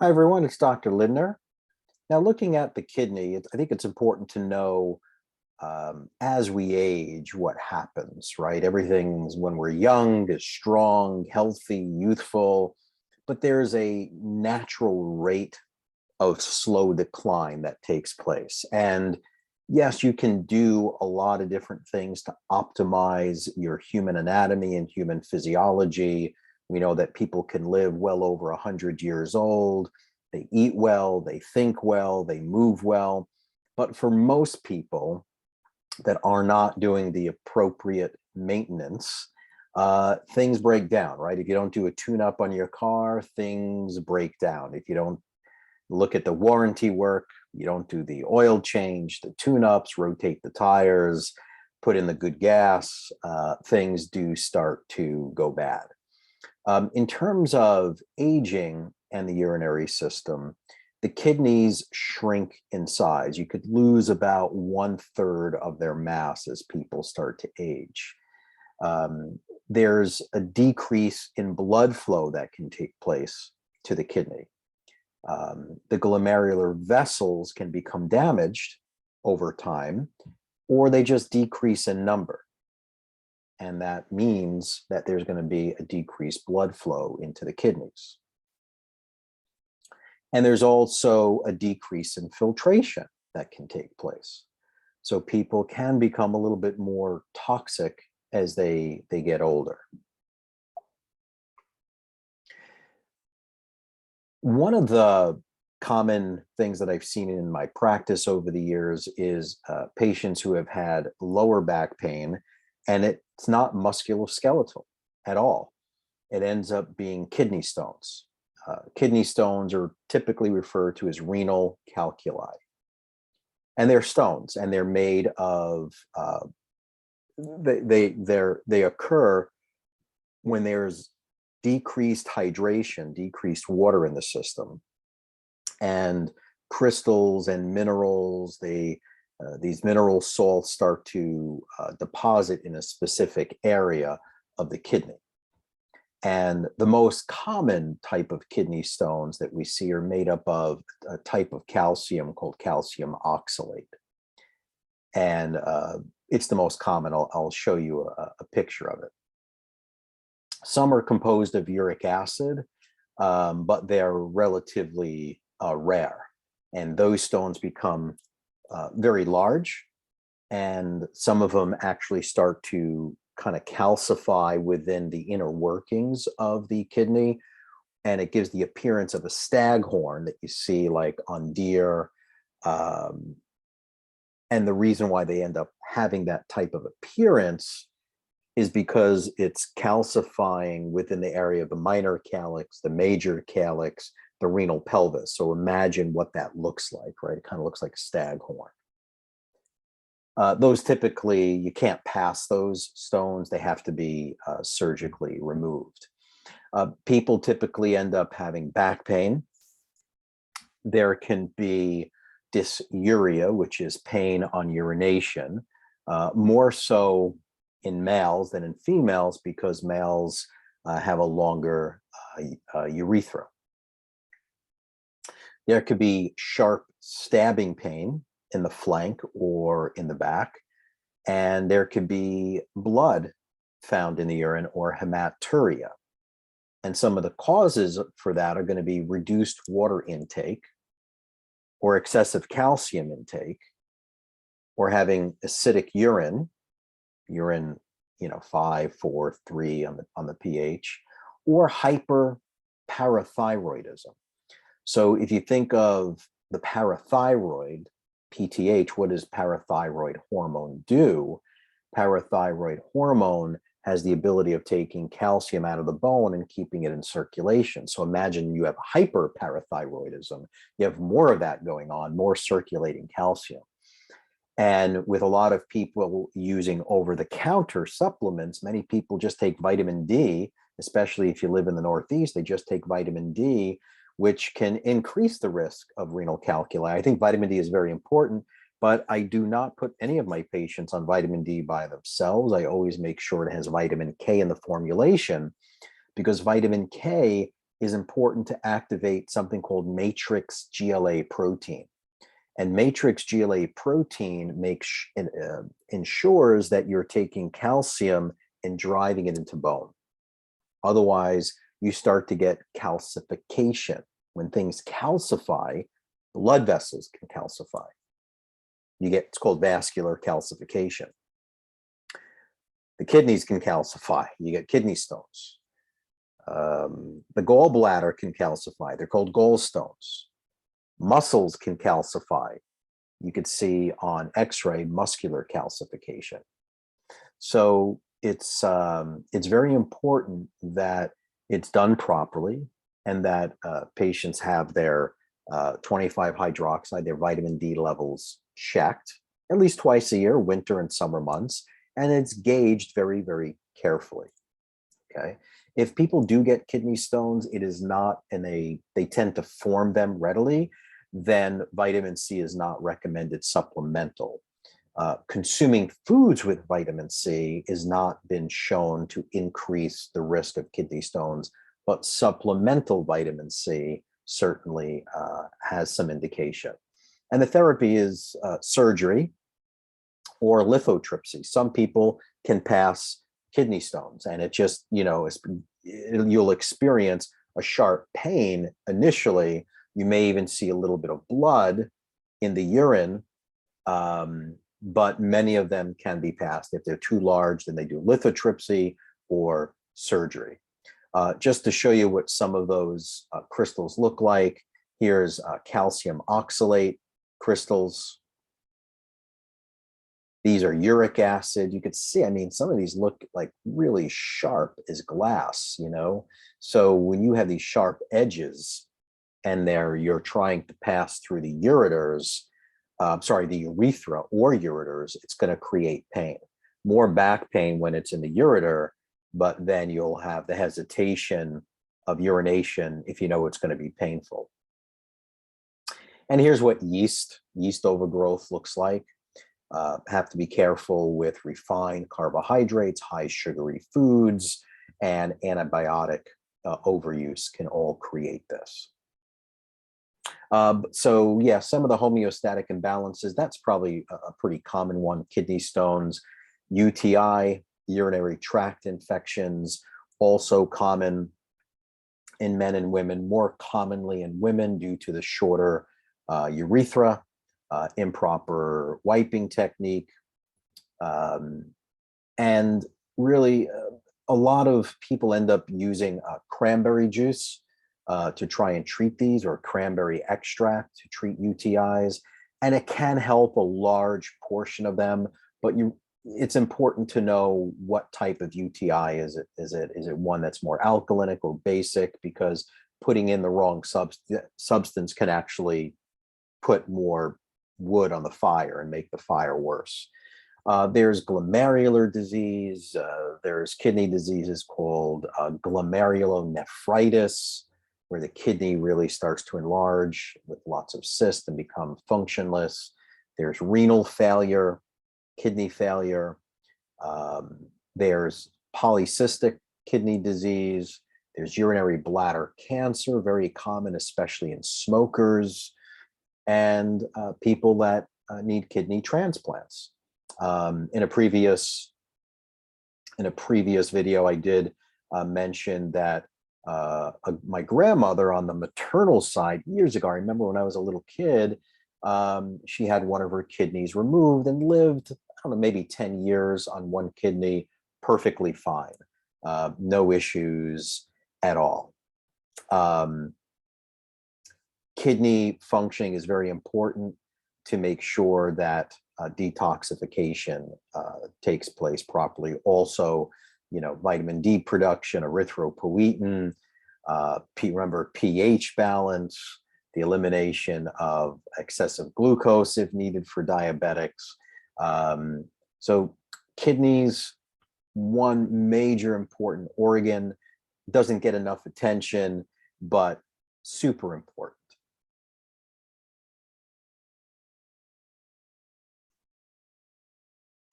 Hi, everyone. It's Dr. Lindner. Now, looking at the kidney, I think it's important to know as we age what happens, right? Everything's when we're young is strong, healthy, youthful, but there's a natural rate of slow decline that takes place. And yes, you can do a lot of different things to optimize your human anatomy and human physiology. We know that people can live well over 100 years old. They eat well, they think well, they move well. But for most people that are not doing the appropriate maintenance, things break down, right? If you don't do a tune-up on your car, things break down. If you don't look at the warranty work, you don't do the oil change, the tune-ups, rotate the tires, put in the good gas, things do start to go bad. In terms of aging and the urinary system, the kidneys shrink in size. You could lose about 1/3 of their mass as people start to age. There's a decrease in blood flow that can take place to the kidney. The glomerular vessels can become damaged over time, or they just decrease in number. And that means that there's going to be a decreased blood flow into the kidneys. And there's also a decrease in filtration that can take place. So people can become a little bit more toxic as they get older. One of the common things that I've seen in my practice over the years is patients who have had lower back pain, and it's not musculoskeletal at all. It ends up being kidney stones. Kidney stones are typically referred to as renal calculi. And they're stones, and they're made of, they occur when there's decreased hydration, decreased water in the system. And crystals and minerals, these mineral salts start to deposit in a specific area of the kidney. And the most common type of kidney stones that we see are made up of a type of calcium called calcium oxalate. And it's the most common. I'll show you a picture of it. Some are composed of uric acid, but they're relatively rare. And those stones become very large, and some of them actually start to kind of calcify within the inner workings of the kidney, and it gives the appearance of a staghorn that you see like on deer. And the reason why they end up having that type of appearance is because it's calcifying within the area of the minor calyx, the major calyx, the renal pelvis. So imagine what that looks like, right? It kind of looks like a staghorn. Those typically, you can't pass those stones. They have to be surgically removed. People typically end up having back pain. There can be dysuria, which is pain on urination, more so in males than in females because males have a longer urethra. There could be sharp stabbing pain in the flank or in the back, and there could be blood found in the urine or hematuria. And some of the causes for that are going to be reduced water intake or excessive calcium intake, or having acidic urine, 5, 4, 3 on the pH, or hyperparathyroidism. So if you think of the parathyroid, PTH, what does parathyroid hormone do? Parathyroid hormone has the ability of taking calcium out of the bone and keeping it in circulation. So imagine you have hyperparathyroidism. You have more of that going on, more circulating calcium. And with a lot of people using over-the-counter supplements, many people just take vitamin D, especially if you live in the Northeast, they just take vitamin D, which can increase the risk of renal calculi. I think vitamin D is very important, but I do not put any of my patients on vitamin D by themselves. I always make sure it has vitamin K in the formulation, because vitamin K is important to activate something called matrix GLA protein. And matrix GLA protein ensures that you're taking calcium and driving it into bone. Otherwise, you start to get calcification. When things calcify, blood vessels can calcify. It's called vascular calcification. The kidneys can calcify. You get kidney stones. The gallbladder can calcify. They're called gallstones. Muscles can calcify. You could see on X-ray muscular calcification. So it's very important that it's done properly, and that patients have their 25 hydroxide, their vitamin D levels checked at least twice a year, winter and summer months, and it's gauged very, very carefully. Okay. If people do get kidney stones, it is not they tend to form them readily, then vitamin C is not recommended supplemental. Consuming foods with vitamin C has not been shown to increase the risk of kidney stones, but supplemental vitamin C certainly has some indication. And the therapy is surgery or lithotripsy. Some people can pass kidney stones, and it just, you'll experience a sharp pain initially. You may even see a little bit of blood in the urine, but many of them can be passed. If they're too large, then they do lithotripsy or surgery. Just to show you what some of those crystals look like, here's calcium oxalate crystals. These are uric acid. You could see, some of these look like really sharp as glass, So when you have these sharp edges and you're trying to pass through the ureters, the urethra or ureters, it's going to create pain. More back pain when it's in the ureter, but then you'll have the hesitation of urination if you know it's going to be painful. And here's what yeast overgrowth looks like. Have to be careful with refined carbohydrates, high sugary foods, and antibiotic overuse can all create this. So yeah, some of the homeostatic imbalances, that's probably a pretty common one. Kidney stones, UTI, urinary tract infections, also common in men and women, more commonly in women due to the shorter urethra, improper wiping technique, and really a lot of people end up using cranberry juice to try and treat these, or cranberry extract to treat UTIs, and it can help a large portion of them, but it's important to know what type of UTI is it. Is it one that's more alkalinic or basic? Because putting in the wrong substance can actually put more wood on the fire and make the fire worse. There's glomerular disease. There's kidney diseases called glomerulonephritis, where the kidney really starts to enlarge with lots of cysts and become functionless. There's renal failure, kidney failure. There's polycystic kidney disease. There's urinary bladder cancer, very common, especially in smokers, and people that need kidney transplants. In a previous video, I did mention that my grandmother on the maternal side years ago, I remember when I was a little kid, she had one of her kidneys removed and lived, I don't know, maybe 10 years on one kidney, perfectly fine. No issues at all. Kidney functioning is very important to make sure that detoxification takes place properly. Also, vitamin D production, erythropoietin, remember pH balance, the elimination of excessive glucose if needed for diabetics. So kidneys, one major important organ, doesn't get enough attention, but super important.